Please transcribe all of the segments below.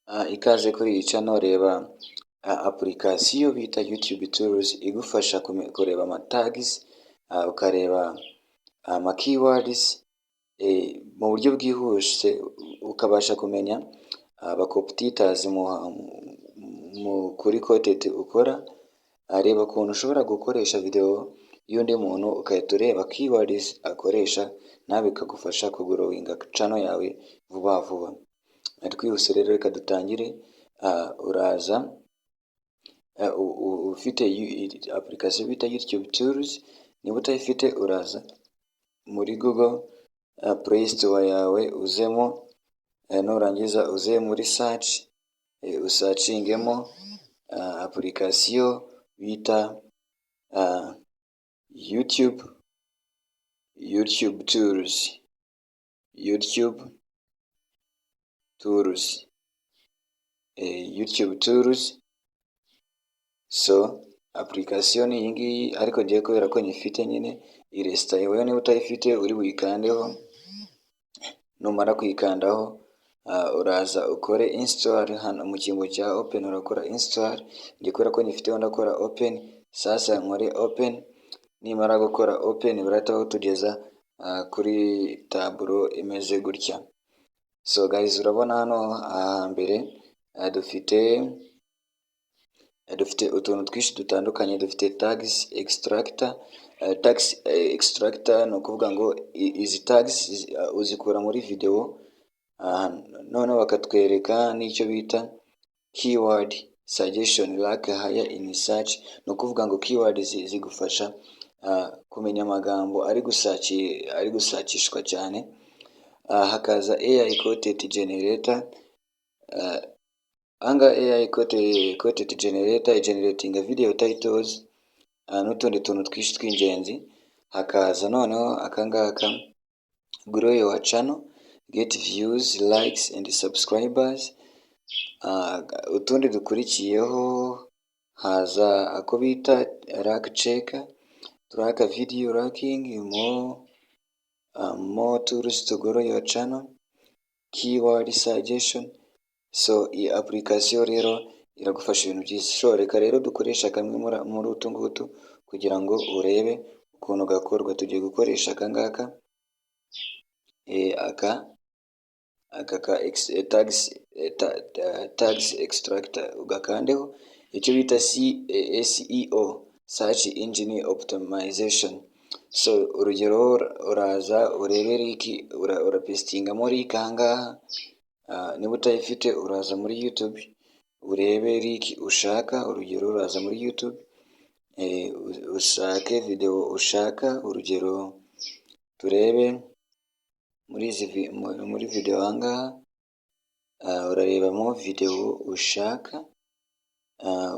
Ikaze kuri iyi channel, reba application bita YouTube Tools igufasha kureba ama tags, ukareba ama keywords mu buryo bwihuse, ukabasha kumenya aba competitors kuri content ukora. Reba ukuntu ushobora gukoresha video y'undi muntu ugahita ureba keywords akoresha, nawe bikagufasha kugrowinga channel yawe vuba vuba. Twihuse rero, reka dutangire. Uraza ufite application bita YouTube Tools. Niba utayifite uraza muri Google Play Store yawe, uzemo, nurangiza uze muri search, usachingemo application bita YouTube Tools. YouTube Tools. So application iyi ngiyi, ariko ngiye kubera ko nyifite nyine irestaye. Wowe niba utayifite uri buyikandeho, numara kuyikandaho uraza ukore install. Hano mu cyimbo cya open urakora install. Ngiye kubera ko nyifiteho ndakora open. Sasa nkore open, nimara gukora open barahita batugeza kuri tableau imeze gutya. So guys, urabona hano mbere dufite utuntu twinshi dutandukanye. Dufite tags extractor. Tags extractor ni ukuvuga ngo izi tags uzikura muri video, noneho bakatwereka n'icyo bita keyword suggestion rank higher in search. Ni ukuvuga ngo keyword zigufasha kumenya amagambo ari gusakishwa cyane. Hakaza AI content generator. Anga AI content generator generating video titles n'utundi tuntu twinshi tw'ingenzi. Hakaza noneho akangaka grow your channel, get views, likes and subscribers. Utundi dukurikiyeho haza ako bita rank checker, track video ranking, more tools to grow your channel, keyword suggestion. So iyi application rero iragufasha ibintu byinshi. So reka rero dukoresha kamwe muri utu ngutu kugira ngo urebe ukuntu gakorwa. Tugiye gukoresha akangaka tags extractor, ugakandeho icyo bita SEO, search engine optimization. So urugero, uraza urebe link, urapestingamo link ahangaha. Niba utayifite uraza muri YouTube urebe link ushaka. Urugero, uraza muri YouTube ushake video ushaka. Urugero, turebe muri video ahangaha, urarebamo video ushaka,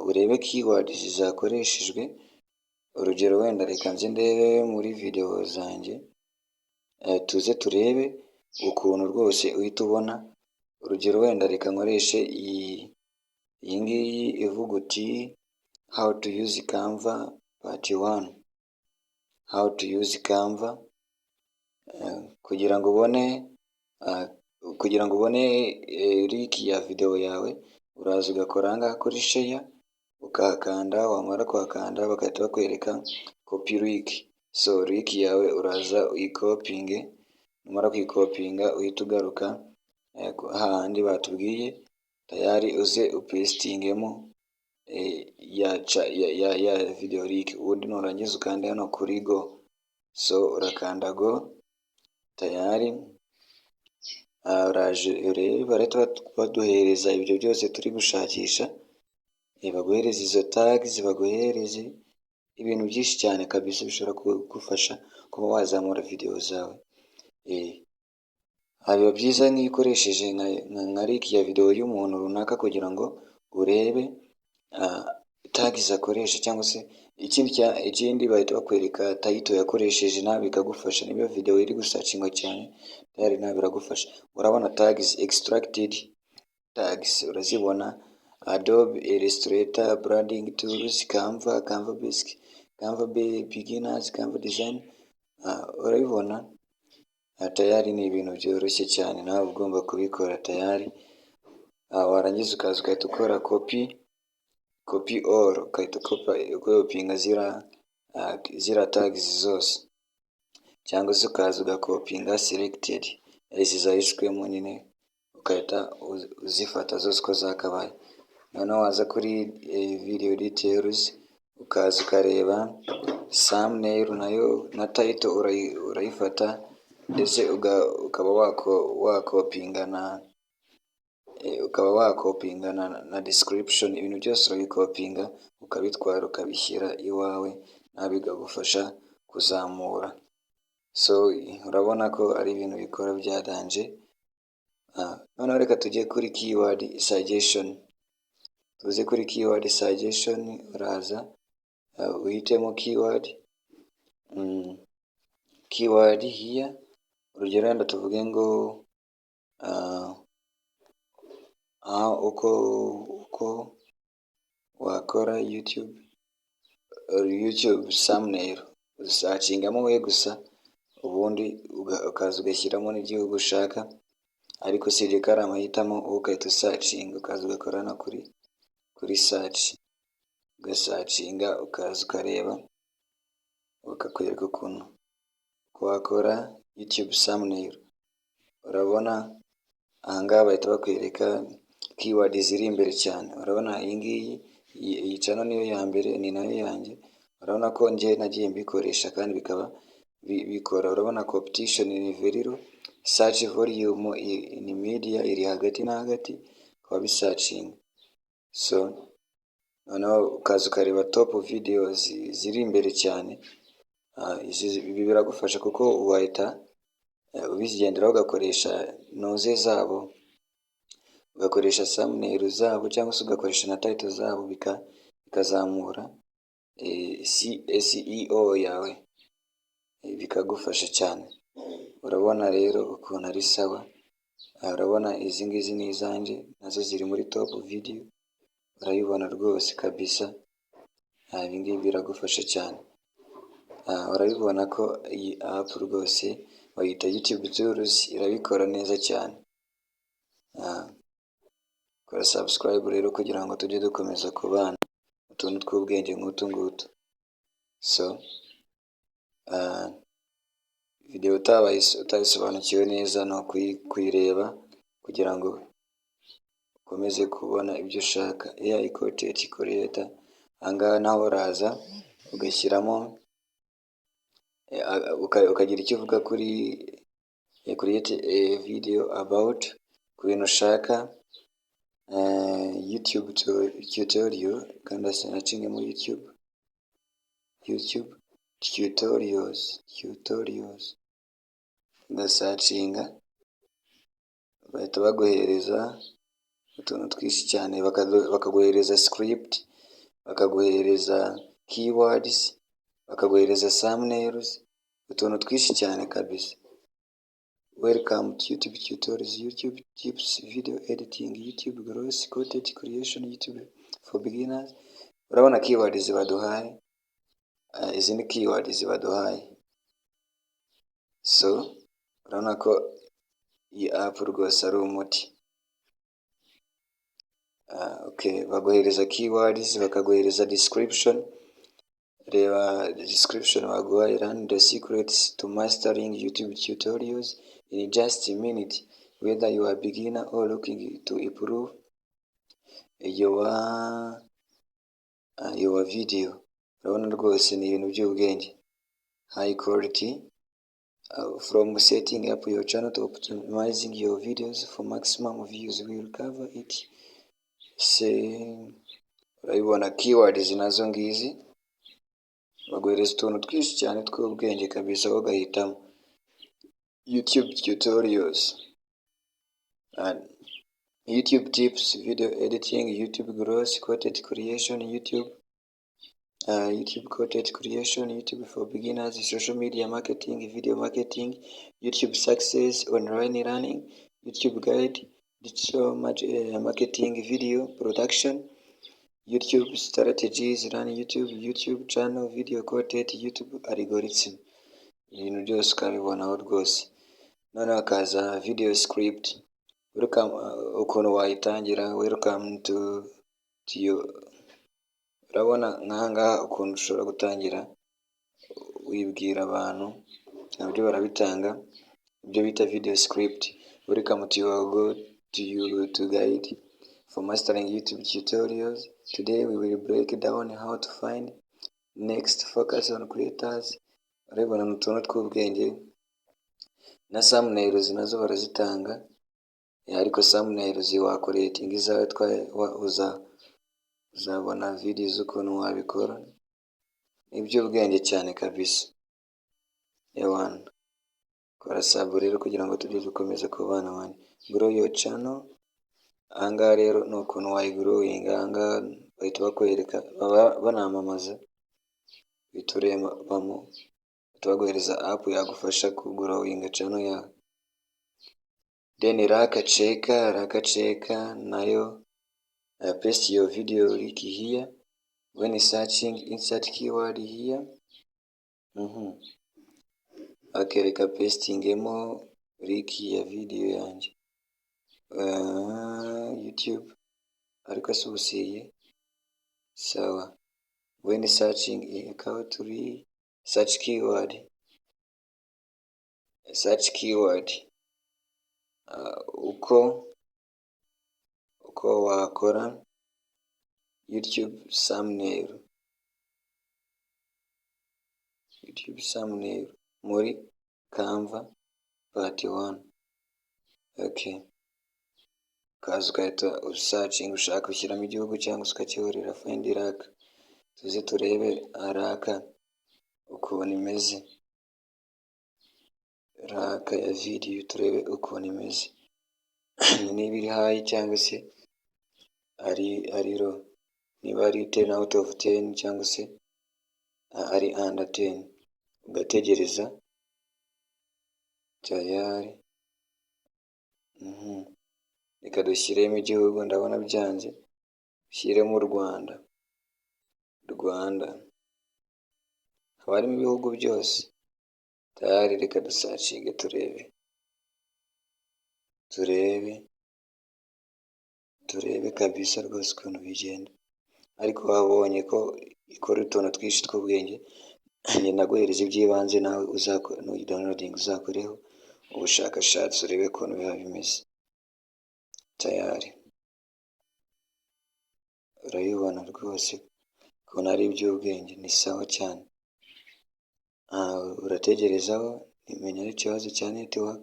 urebe keywords zakoreshejwe. Urugero, wenda reka nze ndebe muri video zanjye, tuze turebe ukuntu rwose uhita ubona. Urugero, wenda reka nkoreshe iyi ngiyi ivuga uti how to use Canva part 1. How to use Canva. Kugira ngo ubone link ya video yawe, uraza ugakora ahangaha kuri share, ukahakanda. Wamara kuhakanda bagahita bakwereka copy link. So link yawe uraza uyikopinge, numara kuyikopinga uhita ugaruka hahandi batubwiye tayari, uze upestingemo ya video link. Ubundi nurangiza ukanda hano kuri go. So urakanda go, tayari uraje urebe, barahita baduhereza ibyo byose turi gushakisha. Baguhereza izo tags, baguhereze ibintu byinshi cyane kabisa bishobora kugufasha kuba wazamura video zawe. Biba byiza niyo ukoresheje nka link ya video y'umuntu runaka kugira ngo urebe tags akoresha, cyangwa se ikindi bahita bakwereka title yakoresheje, nawe bikagufasha. Niba video iri gusakingwa cyane tayari nawe biragufasha. Urabona tags extracted, tags urazibona: Adobe Illustrator, branding tools, Canva, Canva basic, Canva beginners, Canva design. Urabibona tayari ni ibintu byoroshye cyane, nawe ugomba kubikora tayari. warangiza ukaza ugahita ukora copy all, ugahita ukopinga zira tags zose, cyangwa se ukaza ugakopinga selected, izi zahiswemo nyine ugahita uzifata zose uko zakabaye. Noneho waza kuri video details, ukaza ukareba thumbnail nayo na title urayifata, ndetse ukaba wakopinga na description, ibintu byose urabikopinga ukabitwara ukabishyira iwawe, nawe bikagufasha kuzamura. So urabona ko ari ibintu bikora bya danje. Noneho reka tujye kuri keyword suggestion. Tuze kuri keyword suggestion, uraza uhitemo keyword here. Urugero wenda tuvuge ngo uko wakora YouTube thumbnail. Uzasacingamo we gusa, ubundi ukaza ugashyiramo n'igihugu ushaka, ariko usibye ko ari amahitamo, ugahita usacinga, ukaza ugakora no kuri search, ugasacinga, ukaza ukareba, bakakwereka ukuntu wakora YouTube thumbnail. Urabona ahangaha bahita bakwereka keyword ziri imbere cyane. Urabona iyi channel niyo ya mbere, ni nayo yanjye. Urabona ko njye nagiye mbikoresha kandi bikaba bikora. Urabona competition ni very low, search volume in media iri hagati na hagati, ukaba bisearching. So noneho ukaza ukareba top videos ziri imbere cyane. Ibi biragufasha kuko wahita ubigenderaho, ugakoresha noze zabo, ugakoresha thumbnail zabo, cyangwa se ugakoresha na title zabo, bikazamura SEO yawe, bikagufasha cyane. Urabona rero ukuntu ari sawa. Urabona izi ngizi ni izanjye, nazo ziri muri top video, urabibona rwose kabisa. Ibi ngibi biragufasha cyane. Urabibona ko iyi app rwose bayita YouTube Tools, irabikora neza cyane. Kora subscribe rero kugira ngo tujye dukomeza kubana utuntu tw'ubwenge nk'utu ngutu. So video utayisobanukiwe neza no kuyireba kugira ngo ukomeze kubona ibyo ushaka. AI content creator, ahangaha naho uraza ugashyiramo ukagira icyo uvuga kuri create a video about ku bintu ushaka, YouTube tutorial, kandi asearching muri YouTube tutorials, ugasacinga, bahita baguhereza utuntu twinshi cyane, bakaguhereza script, bakaguhereza keywords, bakaguhereza thumbnails, utuntu twinshi cyane kabisa. Welcome to YouTube tutorials, YouTube tips, video editing, YouTube growth, content creation, YouTube for beginners. Urabona keywords baduhaye, izi ni keywords baduhaye. So urabona ko iyi app rwose ari umuti. Okay, baguhereza keywords, bakaguhereza description. Reba description baguhaye: learn the secrets to mastering YouTube tutorials in just a minute, whether you are a beginner or looking to improve your video. Urabona rwose ni ibintu by'ubwenge. High quality, from setting up your channel to optimizing your videos for maximum views, we will cover it. Urabibona keywords nazo ngizi, baguhereza utuntu twinshi cyane tw'ubwenge kabisa, ugahitamo YouTube tutorials, YouTube tips, video editing, YouTube growth, content creation, YouTube content creation, YouTube for beginners, social media marketing, video marketing, YouTube success, online learning, YouTube guide, digital marketing, video production, YouTube strategies, run YouTube channel, video content, YouTube algorithm. Ibintu byose ukabibonaho rwose. Noneho hakaza video script, welcome, ukuntu wayitangira welcome to your, urabona nkahangaha ukuntu ushobora gutangira wibwira abantu, nabyo barabitanga, ibyo bita video script. Welcome to your to guide for mastering YouTube tutorials. Today we will break down how to find next focus on creators. Urabona n'utuntu tw'ubwenge na thumbnails nazo barazitanga, ariko thumbnails wakoretinga izawe uzabona video z'ukuntu wabikora. Iby'ubwenge cyane kabisa. Ewana, kora sub rero kugira ngo tujye dukomeza kubana wani. Grow your channel. Ahangaha rero ni ukuntu wayigrowinga. Ahangaha bahita bakwereka, banamamaza biturema bamo, baguhereza app yagufasha kugrowinga channel yawe. Then raka checker nayo paste your video link here. When searching, insert keyword here. Akereka pastingemo link ya video yanjye. YouTube ariko asubusiye sawa. When searching search keyword uko wakora YouTube thumbnail muri Canva part 1. Okay, kaza ugahita searching ushaka ushyiramo igihugu cyangwa ukakihorera. Find raka, tuze turebe raka ukuntu imeze, raka ya video turebe ukuntu imeze. Niba iri high cyangwa se ari low, niba ari 10 out of 10 cyangwa se ari under 10, ugategereza tayari. Reka dushyiremo igihugu, ndabona byanze, ushyiremo u Rwanda. Haba harimo ibihugu byose tayari. Reka dusacinge turebe kabisa rwose ukuntu bigenda. Ariko wabonye ko ikora utuntu twinshi tw'ubwenge. Njye naguhereza iby'ibanze, nawe downloading uzakoreho ubushakashatsi urebe ukuntu biba bimeze tayari. Urayibona rwose ukuntu ari iby'ubwenge, ni sawa cyane. Urategerezaho, nimenya ari ikibazo cya network.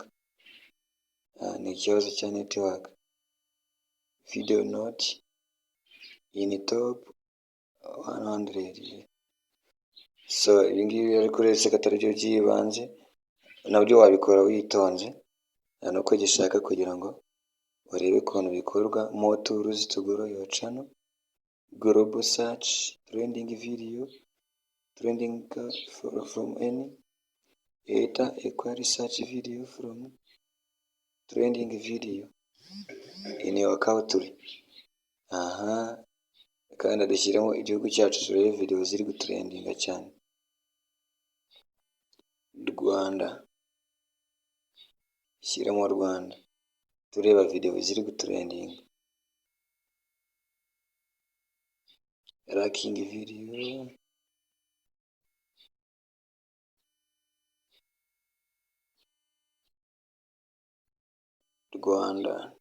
Ni ikibazo cya network. Video not in top 100. So ibingibi ariko uretse ko atari byo by'ibanze, nabyo wabikora witonze, nuko gishaka kugira ngo urebe ukuntu bikorwa. More tools to grow your channel. Global search, trending video, trending from any data equal search video from trending video in your country. Kandi dushyiremo igihugu cyacu turebe video ziri gutrendinga cyane. Rwanda, shyiramo Rwanda tureba video ziri gutrendinga. Ranking video, Rwanda.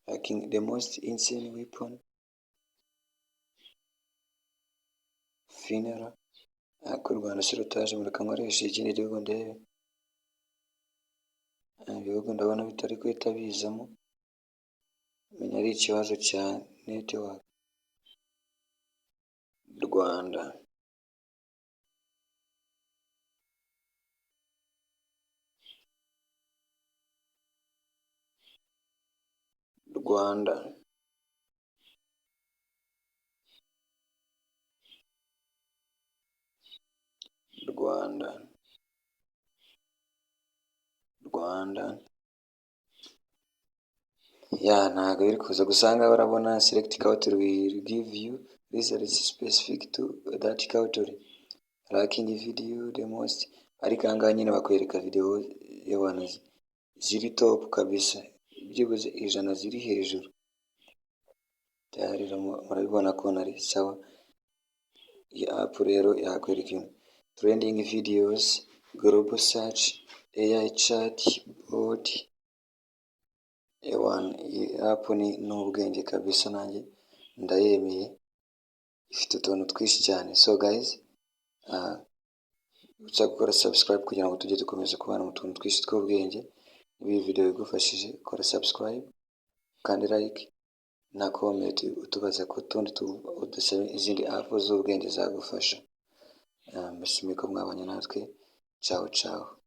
Ranking the most insane weapon. Finera. Ku Rwanda sirotaje muri kankoresha ikindi gihugu ndebe. Ibihugu ndabona bitari kwita bizamo. Menya ari ikibazo cya network. Rwanda. Ntabwo biri kuza gusanga barabona. Select country will give you results specific to that country. Ranking video the most, ariko ahangaha nyine bakwereka video y'abantu ziri top kabisa, byibuze 100 ziri hejuru. Rero murabibona ko nari sawa. Iyi app rero yakwereka ibintu trending videos, global search, AI chat board. Iyi app ni n'ubwenge kabisa, nanjye ndayemeye, ifite utuntu twinshi cyane. So guys, uza gukora subscribe kugira ngo tujye dukomeza kubana mu tuntu twinshi tw'ubwenge. Niba iyi video igufashije, kora subscribe kandi like na comment utubaza ko tundi udusaba izindi app z'ubwenge zagufasha. Mbashimiye ko mwabanye natwe. Ciao ciao.